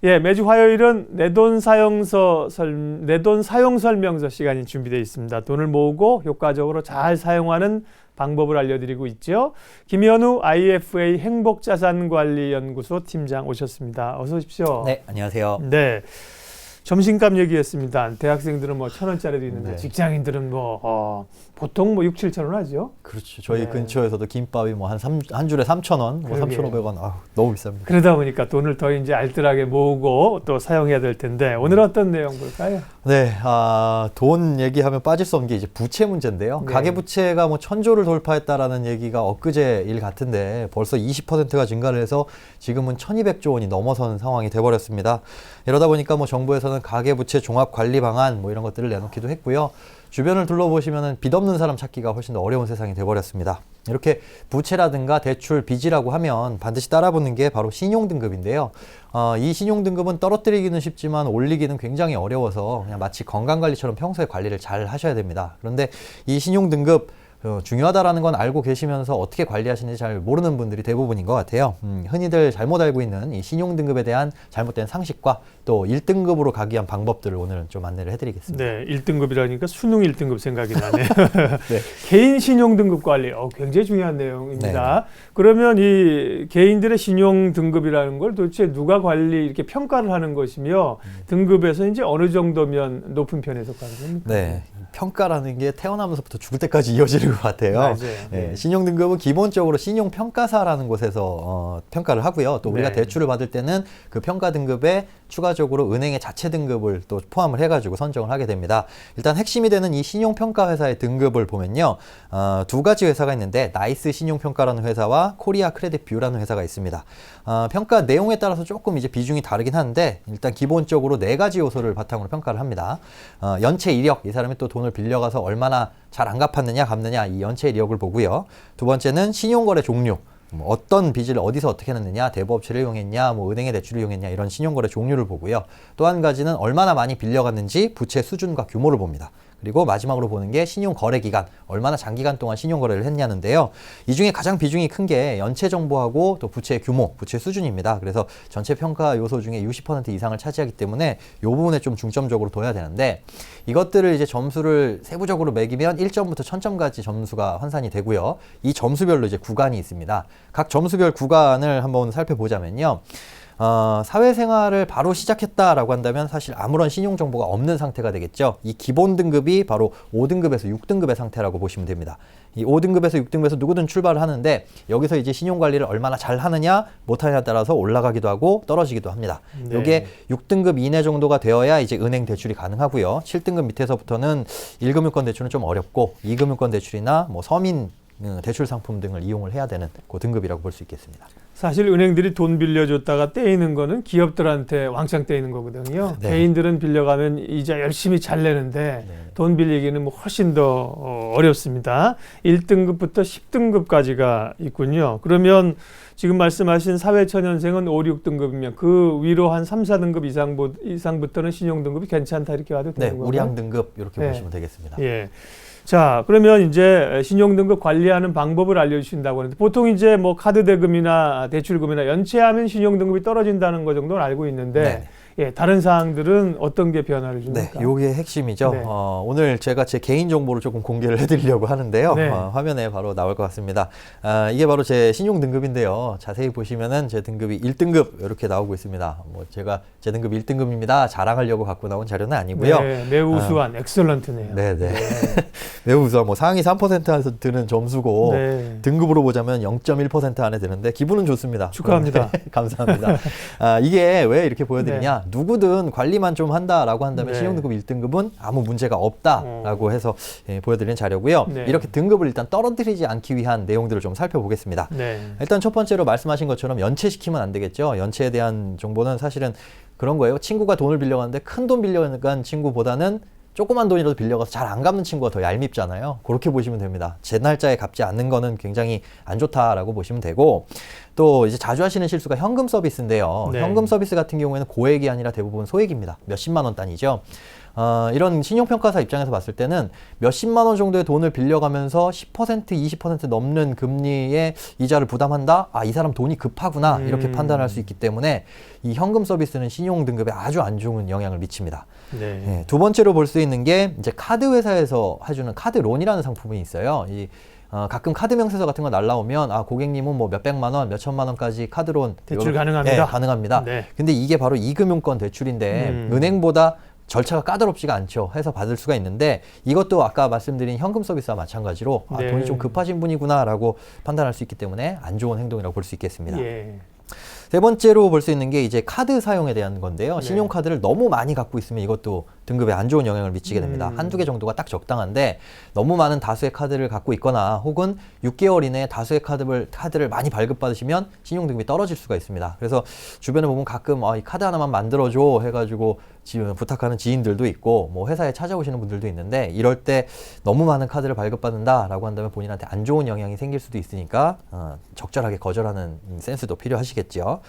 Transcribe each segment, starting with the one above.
예, 매주 화요일은 내돈 사용 설명서 시간이 준비되어 있습니다. 돈을 모으고 효과적으로 잘 사용하는 방법을 알려드리고 있죠. 김현우 IFA 행복자산관리연구소 팀장 오셨습니다. 어서 오십시오. 네, 안녕하세요. 네. 점심값 얘기했습니다. 대학생들은 뭐 1,000원짜리도 있는데 네. 직장인들은 보통 6, 7천 원 하죠. 그렇죠. 저희 네. 근처에서도 김밥이 한 줄에 3,000원, 뭐 그러게요. 3,500원. 너무 비쌉니다. 그러다 보니까 돈을 더 이제 알뜰하게 모으고 또 사용해야 될 텐데 오늘 어떤 내용 볼까요? 네, 돈 얘기하면 빠질 수 없는 게 이제 부채 문제인데요. 네. 가계 부채가 뭐 1,000조를 돌파했다라는 얘기가 엊그제 일 같은데 벌써 20%가 증가를 해서 지금은 1,200조 원이 넘어선 상황이 돼버렸습니다. 이러다 보니까 뭐 정부에서는 가계 부채 종합 관리 방안 뭐 이런 것들을 내놓기도 했고요. 주변을 둘러보시면은 빚 없는 사람 찾기가 훨씬 더 어려운 세상이 돼버렸습니다. 이렇게 부채라든가 대출, 빚이라고 하면 반드시 따라붙는 게 바로 신용등급인데요. 이 신용등급은 떨어뜨리기는 쉽지만 올리기는 굉장히 어려워서 그냥 마치 건강관리처럼 평소에 관리를 잘 하셔야 됩니다. 그런데 이 신용등급 중요하다라는 건 알고 계시면서 어떻게 관리하시는지 잘 모르는 분들이 대부분인 것 같아요. 흔히들 잘못 알고 있는 이 신용등급에 대한 잘못된 상식과 또 1등급으로 가기 위한 방법들을 오늘은 좀 안내를 해드리겠습니다. 네, 1등급이라니까 수능 1등급 생각이 나네요. 네. 개인 신용등급 관리, 굉장히 중요한 내용입니다. 네. 그러면 이 개인들의 신용등급이라는 걸 도대체 누가 관리, 이렇게 평가를 하는 것이며 등급에서 이제 어느 정도면 높은 편에 속하는 겁니까? 네. 평가라는 게 태어나면서부터 죽을 때까지 이어지는 것 같아요. 맞아요. 네. 신용등급은 기본적으로 신용평가사라는 곳에서 평가를 하고요. 또 우리가 네. 대출을 받을 때는 그 평가 등급에 추가적으로 은행의 자체 등급을 또 포함을 해가지고 선정을 하게 됩니다. 일단 핵심이 되는 이 신용평가 회사의 등급을 보면요. 두 가지 회사가 있는데 나이스 신용평가라는 회사와 코리아 크레딧 뷰라는 회사가 있습니다. 평가 내용에 따라서 조금 이제 비중이 다르긴 한데 일단 기본적으로 4가지 요소를 바탕으로 평가를 합니다. 연체 이력, 이 사람이 또 돈을 빌려가서 얼마나 잘 안 갚았느냐 갚느냐 이 연체 이력을 보고요. 두 번째는 신용거래 종류. 어떤 빚을 어디서 어떻게 했느냐, 대부업체를 이용했냐, 은행의 대출을 이용했냐 이런 신용거래 종류를 보고요. 또 한 가지는 얼마나 많이 빌려갔는지 부채 수준과 규모를 봅니다. 그리고 마지막으로 보는 게 신용거래기간, 얼마나 장기간 동안 신용거래를 했냐는데요. 이 중에 가장 비중이 큰 게 연체 정보하고 또 부채 규모, 부채 수준입니다. 그래서 전체 평가 요소 중에 60% 이상을 차지하기 때문에 이 부분에 좀 중점적으로 둬야 되는데 이것들을 이제 점수를 세부적으로 매기면 1점부터 1000점까지 점수가 환산이 되고요. 이 점수별로 이제 구간이 있습니다. 각 점수별 구간을 한번 살펴보자면요. 사회생활을 바로 시작했다라고 한다면 사실 아무런 신용정보가 없는 상태가 되겠죠. 이 기본 등급이 바로 5등급에서 6등급의 상태라고 보시면 됩니다. 이 5등급에서 6등급에서 누구든 출발을 하는데 여기서 이제 신용관리를 얼마나 잘 하느냐 못하느냐에 따라서 올라가기도 하고 떨어지기도 합니다. 네. 이게 6등급 이내 정도가 되어야 이제 은행 대출이 가능하고요. 7등급 밑에서부터는 1금융권 대출은 좀 어렵고 2금융권 대출이나 서민 대출 상품 등을 이용을 해야 되는 그 등급이라고 볼 수 있겠습니다. 사실 은행들이 돈 빌려줬다가 떼이는 거는 기업들한테 왕창 떼이는 거거든요. 네. 개인들은 빌려가면 이자 열심히 잘 내는데 네. 돈 빌리기는 훨씬 더 어렵습니다. 1등급부터 10등급까지가 있군요. 그러면 지금 말씀하신 사회초년생은 5, 6등급이면 그 위로 한 3, 4등급 이상부터는 신용등급이 괜찮다 이렇게 봐도 되는 건가요? 우량 등급 이렇게 네. 보시면 되겠습니다. 예. 자, 그러면 이제 신용등급 관리하는 방법을 알려주신다고 하는데 보통 이제 카드 대금이나 대출금이나 연체하면 신용등급이 떨어진다는 거 정도는 알고 있는데 네. 예, 다른 사항들은 어떤 게 변화를 네, 줍니까? 요게 핵심이죠. 네. 오늘 제가 제 개인 정보를 조금 공개를 해드리려고 하는데요. 네. 화면에 바로 나올 것 같습니다. 이게 바로 제 신용 등급인데요. 자세히 보시면은 제 등급이 1등급 이렇게 나오고 있습니다. 제가 제 등급 1등급입니다. 자랑하려고 갖고 나온 자료는 아니고요. 네, 매우 우수한 엑설런트네요. 네네. 매우 우수한 상위 3% 안에서 드는 점수고 네. 등급으로 보자면 0.1% 안에 드는데 기분은 좋습니다. 축하합니다. 감사합니다. 이게 왜 이렇게 보여드리냐? 네. 누구든 관리만 좀 한다라고 한다면 네. 신용등급 1등급은 아무 문제가 없다라고 해서 보여드리는 자료고요. 네. 이렇게 등급을 일단 떨어뜨리지 않기 위한 내용들을 좀 살펴보겠습니다. 네. 일단 첫 번째로 말씀하신 것처럼 연체시키면 안 되겠죠. 연체에 대한 정보는 사실은 그런 거예요. 친구가 돈을 빌려갔는데 큰 돈 빌려간 친구보다는 조그만 돈이라도 빌려가서 잘 안 갚는 친구가 더 얄밉잖아요. 그렇게 보시면 됩니다. 제 날짜에 갚지 않는 거는 굉장히 안 좋다라고 보시면 되고, 또 이제 자주 하시는 실수가 현금 서비스인데요. 네. 현금 서비스 같은 경우에는 고액이 아니라 대부분 소액입니다. 몇십만 원 단위죠. 이런 신용평가사 입장에서 봤을 때는 몇십만 원 정도의 돈을 빌려가면서 10%, 20% 넘는 금리의 이자를 부담한다? 아, 이 사람 돈이 급하구나. 이렇게 판단할 수 있기 때문에 이 현금 서비스는 신용 등급에 아주 안 좋은 영향을 미칩니다. 네. 예, 두 번째로 볼 수 있는 게 이제 카드 회사에서 해주는 카드론이라는 상품이 있어요. 가끔 카드 명세서 같은 거 날라오면 고객님은 뭐 몇백만 원, 몇천만 원까지 카드론 대출 가능합니다. 예, 가능합니다. 네. 근데 이게 바로 이금융권 대출인데 은행보다 절차가 까다롭지가 않죠. 해서 받을 수가 있는데 이것도 아까 말씀드린 현금 서비스와 마찬가지로 네. 돈이 좀 급하신 분이구나라고 판단할 수 있기 때문에 안 좋은 행동이라고 볼 수 있겠습니다. 예. 세 번째로 볼 수 있는 게 이제 카드 사용에 대한 건데요. 네. 신용카드를 너무 많이 갖고 있으면 이것도 등급에 안 좋은 영향을 미치게 됩니다. 한두 개 정도가 딱 적당한데 너무 많은 다수의 카드를 갖고 있거나 혹은 6개월 이내에 다수의 카드를 많이 발급받으시면 신용등급이 떨어질 수가 있습니다. 그래서 주변에 보면 가끔 이 카드 하나만 만들어줘 해가지고 지금 부탁하는 지인들도 있고 뭐 회사에 찾아오시는 분들도 있는데 이럴 때 너무 많은 카드를 발급받는다라고 한다면 본인한테 안 좋은 영향이 생길 수도 있으니까 적절하게 거절하는 센스도 필요하시겠죠.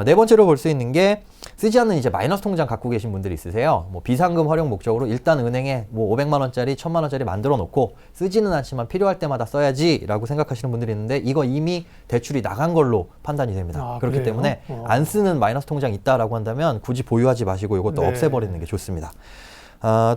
네 번째로 볼 수 있는 게 쓰지 않는 이제 마이너스 통장 갖고 계신 분들이 있으세요. 뭐 비상금 활용 목적으로 일단 은행에 뭐 500만 원짜리, 1000만 원짜리 만들어 놓고 쓰지는 않지만 필요할 때마다 써야지라고 생각하시는 분들이 있는데 이거 이미 대출이 나간 걸로 판단이 됩니다. 그렇기 그래요? 때문에 안 쓰는 마이너스 통장 있다라고 한다면 굳이 보유하지 마시고 이것도 네. 없애버리는 게 좋습니다.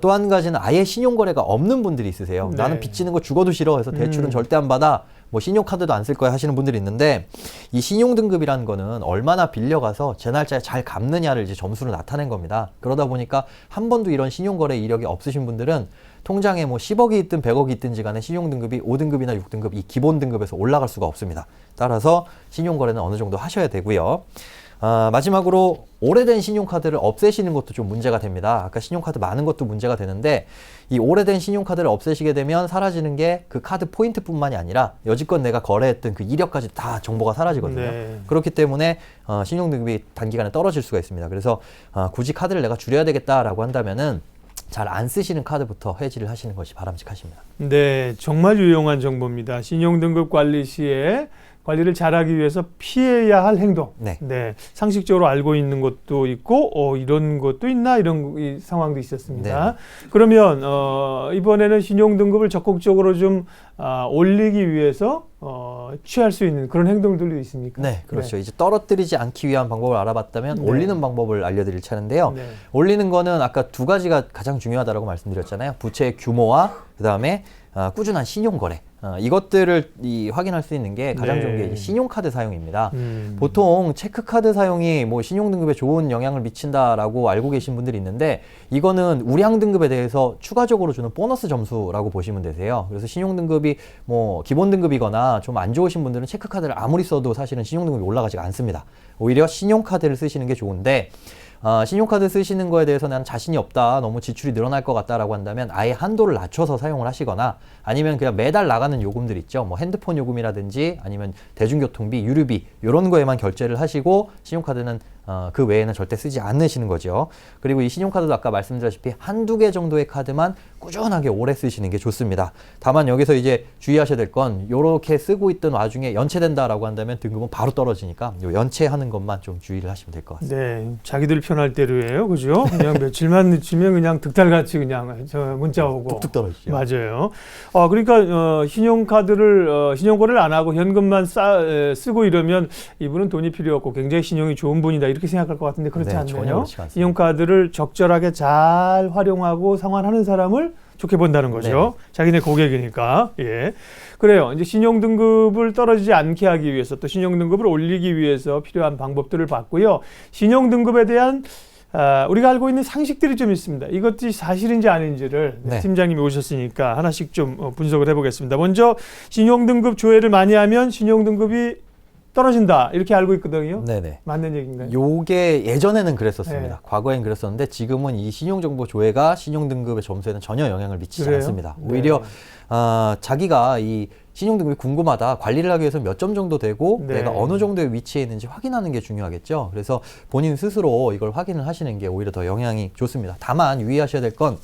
또 한 가지는 아예 신용거래가 없는 분들이 있으세요. 네. 나는 빚지는 거 죽어도 싫어 해서 대출은 절대 안 받아. 뭐 신용카드도 안 쓸 거야 하시는 분들이 있는데 이 신용등급이라는 거는 얼마나 빌려가서 제 날짜에 잘 갚느냐를 이제 점수로 나타낸 겁니다. 그러다 보니까 한 번도 이런 신용거래 이력이 없으신 분들은 통장에 뭐 10억이 있든 100억이 있든지 간에 신용등급이 5등급이나 6등급 이 기본 등급에서 올라갈 수가 없습니다. 따라서 신용거래는 어느 정도 하셔야 되고요. 마지막으로 오래된 신용카드를 없애시는 것도 좀 문제가 됩니다. 아까 신용카드 많은 것도 문제가 되는데 이 오래된 신용카드를 없애시게 되면 사라지는 게 그 카드 포인트뿐만이 아니라 여지껏 내가 거래했던 그 이력까지 다 정보가 사라지거든요. 네. 그렇기 때문에 신용등급이 단기간에 떨어질 수가 있습니다. 그래서 굳이 카드를 내가 줄여야 되겠다라고 한다면은 잘 안 쓰시는 카드부터 해지를 하시는 것이 바람직하십니다. 네, 정말 유용한 정보입니다. 신용등급 관리 시에 관리를 잘하기 위해서 피해야 할 행동. 네. 상식적으로 알고 있는 것도 있고, 이런 것도 있나 이런 이 상황도 있었습니다. 네. 그러면 이번에는 신용등급을 적극적으로 좀 올리기 위해서 취할 수 있는 그런 행동들도 있습니까? 네, 그렇죠. 이제 떨어뜨리지 않기 위한 방법을 알아봤다면 네. 올리는 방법을 알려드릴 차례인데요. 네. 올리는 거는 아까 두 가지가 가장 중요하다고 말씀드렸잖아요. 부채의 규모와 그다음에 꾸준한 신용거래. 이것들을 확인할 수 있는 게 가장 좋은 게 이제 신용카드 사용입니다. 보통 체크카드 사용이 뭐 신용등급에 좋은 영향을 미친다라고 알고 계신 분들이 있는데 이거는 우량 등급에 대해서 추가적으로 주는 보너스 점수라고 보시면 되세요. 그래서 신용등급이 뭐 기본 등급이거나 좀 안 좋으신 분들은 체크카드를 아무리 써도 사실은 신용등급이 올라가지가 않습니다. 오히려 신용카드를 쓰시는 게 좋은데 신용카드 쓰시는 거에 대해서 난 자신이 없다, 너무 지출이 늘어날 것 같다라고 한다면 아예 한도를 낮춰서 사용을 하시거나 아니면 그냥 매달 나가는 요금들 있죠. 뭐 핸드폰 요금이라든지 아니면 대중교통비, 유류비 이런 거에만 결제를 하시고 신용카드는 그 외에는 절대 쓰지 않으시는 거죠. 그리고 이 신용카드도 아까 말씀드렸다시피 한두 개 정도의 카드만 꾸준하게 오래 쓰시는 게 좋습니다. 다만 여기서 이제 주의하셔야 될 건 이렇게 쓰고 있던 와중에 연체된다라고 한다면 등급은 바로 떨어지니까 요 연체하는 것만 좀 주의를 하시면 될 것 같습니다. 네, 자기들 편할 대로예요, 그죠? 그냥 며칠만 늦추면 그냥 득달같이 그냥 문자 오고 뚝뚝 떨어지죠. 맞아요. 그러니까 신용거래를 안 하고 현금만 쓰고 이러면 이분은 돈이 필요 없고 굉장히 신용이 좋은 분이다 이렇게 생각할 것 같은데 그렇지 네, 전혀 않네요. 그렇지 않습니다. 신용카드를 적절하게 잘 활용하고 상환하는 사람을 좋게 본다는 거죠. 네. 자기네 고객이니까. 예. 그래요. 이제 신용등급을 떨어지지 않게 하기 위해서 또 신용등급을 올리기 위해서 필요한 방법들을 봤고요. 신용등급에 대한 우리가 알고 있는 상식들이 좀 있습니다. 이것이 사실인지 아닌지를 네. 팀장님이 오셨으니까 하나씩 좀 분석을 해보겠습니다. 먼저 신용등급 조회를 많이 하면 신용등급이 떨어진다 이렇게 알고 있거든요. 네네. 맞는 얘기인가요? 요게 예전에는 그랬었습니다. 네. 과거엔 그랬었는데 지금은 이 신용정보 조회가 신용등급의 점수에는 전혀 영향을 미치지 그래요? 않습니다. 네. 오히려 자기가 이 신용등급이 궁금하다. 관리를 하기 위해서 몇 점 정도 되고 네. 내가 어느 정도의 위치에 있는지 확인하는 게 중요하겠죠. 그래서 본인 스스로 이걸 확인을 하시는 게 오히려 더 영향이 좋습니다. 다만 유의하셔야 될 건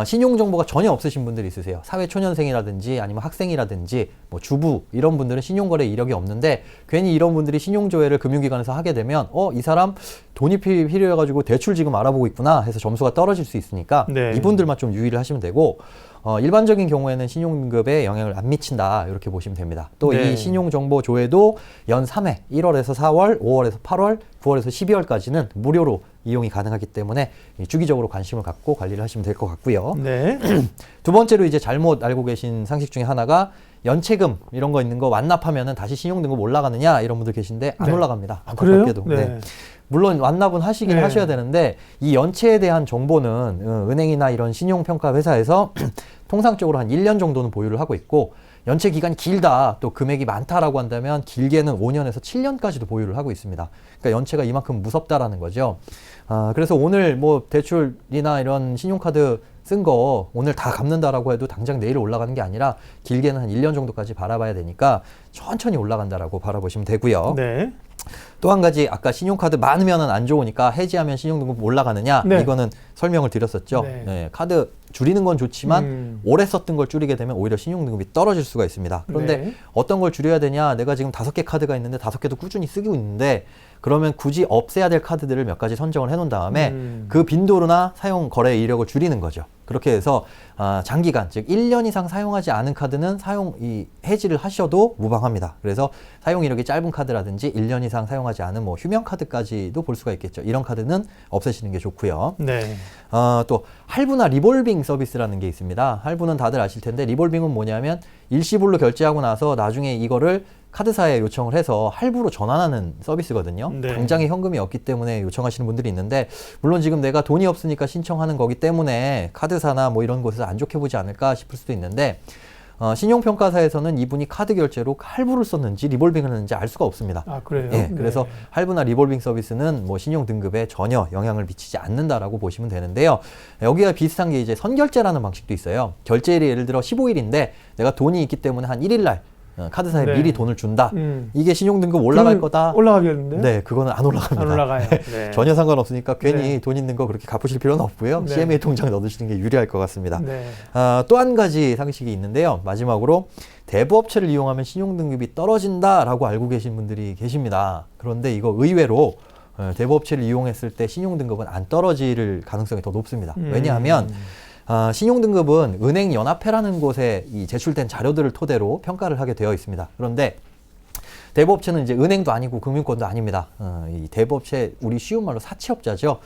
신용 정보가 전혀 없으신 분들이 있으세요. 사회초년생이라든지 아니면 학생이라든지 뭐 주부 이런 분들은 신용거래 이력이 없는데 괜히 이런 분들이 신용조회를 금융기관에서 하게 되면 이 사람 돈이 필요해가지고 대출 지금 알아보고 있구나 해서 점수가 떨어질 수 있으니까 네. 이분들만 좀 유의를 하시면 되고 일반적인 경우에는 신용등급에 영향을 안 미친다 이렇게 보시면 됩니다. 또 이 네. 신용정보 조회도 연 3회 1월에서 4월, 5월에서 8월, 9월에서 12월까지는 무료로 이용이 가능하기 때문에 주기적으로 관심을 갖고 관리를 하시면 될 것 같고요. 네. 두 번째로 이제 잘못 알고 계신 상식 중에 하나가 연체금 이런 거 있는 거 완납하면은 다시 신용등급 올라가느냐 이런 분들 계신데 안 네. 올라갑니다. 그래요? 안타깝게도. 네. 물론 완납은 하시긴 네. 하셔야 되는데 이 연체에 대한 정보는 은행이나 이런 신용평가 회사에서 통상적으로 한 1년 정도는 보유를 하고 있고 연체 기간이 길다 또 금액이 많다라고 한다면 길게는 5년에서 7년까지도 보유를 하고 있습니다. 그러니까 연체가 이만큼 무섭다라는 거죠. 그래서 오늘 뭐 대출이나 이런 신용카드 쓴 거 오늘 다 갚는다라고 해도 당장 내일 올라가는 게 아니라 길게는 한 1년 정도까지 바라봐야 되니까 천천히 올라간다라고 바라보시면 되고요. 네. 또 한 가지 아까 신용카드 많으면 안 좋으니까 해지하면 신용등급 올라가느냐 네. 이거는 설명을 드렸었죠. 네. 네, 카드 줄이는 건 좋지만 오래 썼던 걸 줄이게 되면 오히려 신용등급이 떨어질 수가 있습니다. 그런데 네. 어떤 걸 줄여야 되냐, 내가 지금 5개 카드가 있는데 5개도 꾸준히 쓰고 있는데 그러면 굳이 없애야 될 카드들을 몇 가지 선정을 해놓은 다음에 그 빈도나 사용 거래 이력을 줄이는 거죠. 그렇게 해서 장기간 즉 1년 이상 사용하지 않은 카드는 해지를 하셔도 무방합니다. 그래서 사용 이력이 짧은 카드라든지 1년 이상 사용하지 않은 뭐 휴면 카드까지도 볼 수가 있겠죠. 이런 카드는 없애시는 게 좋고요. 네. 또 할부나 리볼빙 서비스라는 게 있습니다. 할부는 다들 아실 텐데 리볼빙은 뭐냐면 일시불로 결제하고 나서 나중에 이거를 카드사에 요청을 해서 할부로 전환하는 서비스거든요. 네. 당장에 현금이 없기 때문에 요청하시는 분들이 있는데 물론 지금 내가 돈이 없으니까 신청하는 거기 때문에 카드사나 뭐 이런 곳에서 안 좋게 보지 않을까 싶을 수도 있는데 신용평가사에서는 이분이 카드 결제로 할부를 썼는지 리볼빙을 했는지 알 수가 없습니다. 아, 그래요? 예, 그래서 네. 할부나 리볼빙 서비스는 뭐 신용 등급에 전혀 영향을 미치지 않는다라고 보시면 되는데요. 여기와 비슷한 게 이제 선결제라는 방식도 있어요. 결제일이 예를 들어 15일인데 내가 돈이 있기 때문에 한 1일 날 카드사에 네. 미리 돈을 준다. 이게 신용 등급 올라갈 거다. 올라가겠는데? 네, 그거는 안 올라갑니다. 안 올라가요. 네. 전혀 상관없으니까 괜히 네. 돈 있는 거 그렇게 갚으실 필요는 없고요. 네. CMA 통장에 넣어두시는 게 유리할 것 같습니다. 네. 또 한 가지 상식이 있는데요. 마지막으로 대부업체를 이용하면 신용등급이 떨어진다라고 알고 계신 분들이 계십니다. 그런데 이거 의외로 대부업체를 이용했을 때 신용등급은 안 떨어질 가능성이 더 높습니다. 왜냐하면 신용등급은 은행연합회라는 곳에 이 제출된 자료들을 토대로 평가를 하게 되어 있습니다. 그런데 대부업체는 이제 은행도 아니고 금융권도 아닙니다. 이 대부업체 우리 쉬운 말로 사채업자죠.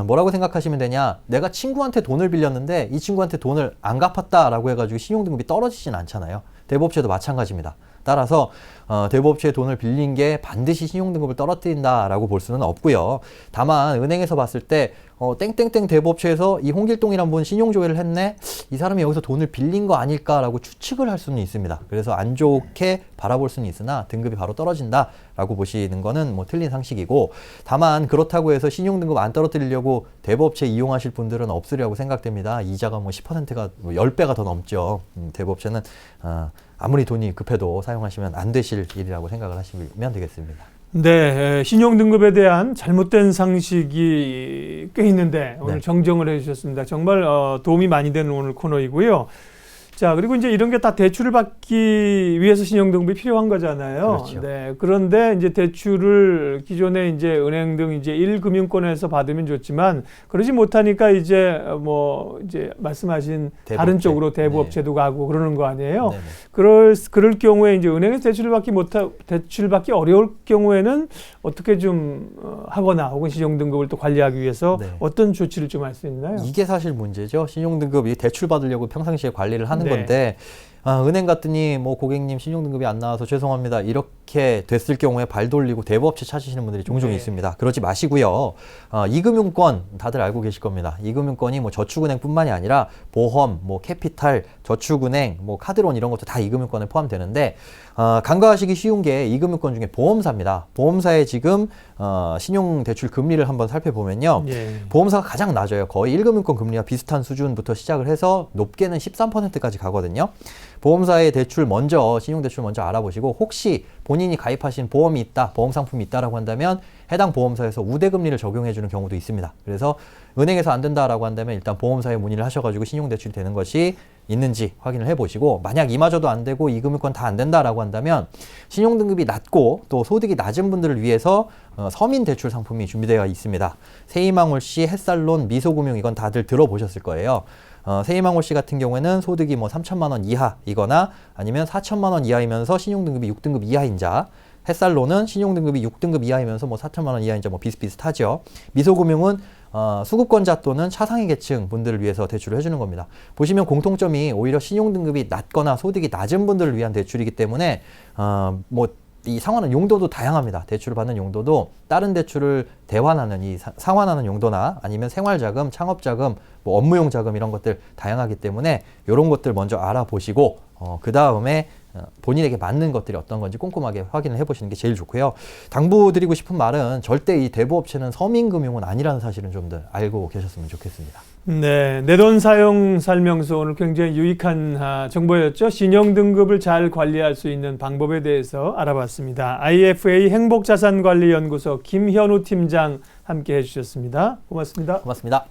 뭐라고 생각하시면 되냐? 내가 친구한테 돈을 빌렸는데 이 친구한테 돈을 안 갚았다라고 해가지고 신용등급이 떨어지진 않잖아요. 대부업체도 마찬가지입니다. 따라서 대부업체에 돈을 빌린 게 반드시 신용등급을 떨어뜨린다라고 볼 수는 없고요. 다만 은행에서 봤을 때 땡땡땡 대부업체에서 이 홍길동이란 분 신용조회를 했네? 이 사람이 여기서 돈을 빌린 거 아닐까라고 추측을 할 수는 있습니다. 그래서 안 좋게 바라볼 수는 있으나 등급이 바로 떨어진다라고 보시는 거는 뭐 틀린 상식이고 다만 그렇다고 해서 신용등급 안 떨어뜨리려고 대부업체 이용하실 분들은 없으리라고 생각됩니다. 이자가 뭐 10%가 10배가 더 넘죠. 대부업체는 아무리 돈이 급해도 사용하시면 안 되실 일이라고 생각을 하시면 되겠습니다. 네, 신용등급에 대한 잘못된 상식이 꽤 있는데 오늘 네. 정정을 해주셨습니다. 정말 도움이 많이 되는 오늘 코너이고요. 자, 그리고 이제 이런 게 다 대출을 받기 위해서 신용등급이 필요한 거잖아요. 그렇죠. 네, 그런데 이제 대출을 기존에 이제 은행 등 이제 1금융권에서 받으면 좋지만 그러지 못하니까 이제 뭐 이제 말씀하신 대부업체. 다른 쪽으로 네. 대부업체도 가고 그러는 거 아니에요. 네네. 그럴 경우에 이제 은행에서 대출을 받기 어려울 경우에는 어떻게 좀 하거나 혹은 신용등급을 또 관리하기 위해서 네. 어떤 조치를 좀 할 수 있나요? 이게 사실 문제죠. 신용등급이 대출 받으려고 평상시에 관리를 하는 네. 건데 은행 갔더니 뭐 고객님 신용등급이 안 나와서 죄송합니다. 이렇게 됐을 경우에 발 돌리고 대부업체 찾으시는 분들이 종종 네. 있습니다. 그러지 마시고요. 이금융권 다들 알고 계실 겁니다. 이금융권이 뭐 저축은행뿐만이 아니라 보험, 뭐 캐피탈, 저축은행, 뭐 카드론 이런 것도 다 이금융권에 포함되는데 간과하시기 쉬운 게 이금융권 중에 보험사입니다. 보험사의 지금 신용대출 금리를 한번 살펴보면요. 예. 보험사가 가장 낮아요. 거의 1금융권 금리와 비슷한 수준부터 시작을 해서 높게는 13%까지 가거든요. 보험사의 대출 먼저 신용대출 먼저 알아보시고 혹시 본인이 가입하신 보험이 있다, 보험 상품이 있다라고 한다면 해당 보험사에서 우대금리를 적용해 주는 경우도 있습니다. 그래서 은행에서 안 된다라고 한다면 일단 보험사에 문의를 하셔가지고 신용대출이 되는 것이 있는지 확인을 해보시고, 만약 이마저도 안 되고 이 금융권 다 안 된다라고 한다면 신용등급이 낮고 또 소득이 낮은 분들을 위해서 서민대출 상품이 준비되어 있습니다. 세이망홀씨, 햇살론, 미소금융 이건 다들 들어보셨을 거예요. 세이망홀씨 같은 경우에는 소득이 뭐 3천만 원 이하이거나 아니면 4천만 원 이하이면서 신용등급이 6등급 이하인 자, 햇살론은 신용등급이 6등급 이하이면서 뭐 4천만 원 이하인 자 뭐 비슷비슷하죠. 미소금융은 수급권자 또는 차상위 계층 분들을 위해서 대출을 해주는 겁니다. 보시면 공통점이 오히려 신용등급이 낮거나 소득이 낮은 분들을 위한 대출이기 때문에 뭐 이 상환은 용도도 다양합니다. 대출을 받는 용도도 다른 대출을 대환하는 상환하는 용도나 아니면 생활자금, 창업자금, 뭐 업무용 자금 이런 것들 다양하기 때문에 이런 것들 먼저 알아보시고 그 다음에 본인에게 맞는 것들이 어떤 건지 꼼꼼하게 확인을 해보시는 게 제일 좋고요. 당부드리고 싶은 말은 절대 이 대부업체는 서민금융은 아니라는 사실은 좀 더 알고 계셨으면 좋겠습니다. 네, 내돈 사용 설명서 오늘 굉장히 유익한 정보였죠. 신용등급을 잘 관리할 수 있는 방법에 대해서 알아봤습니다. IFA 행복자산관리연구소 김현우 팀장 함께 해주셨습니다. 고맙습니다. 고맙습니다.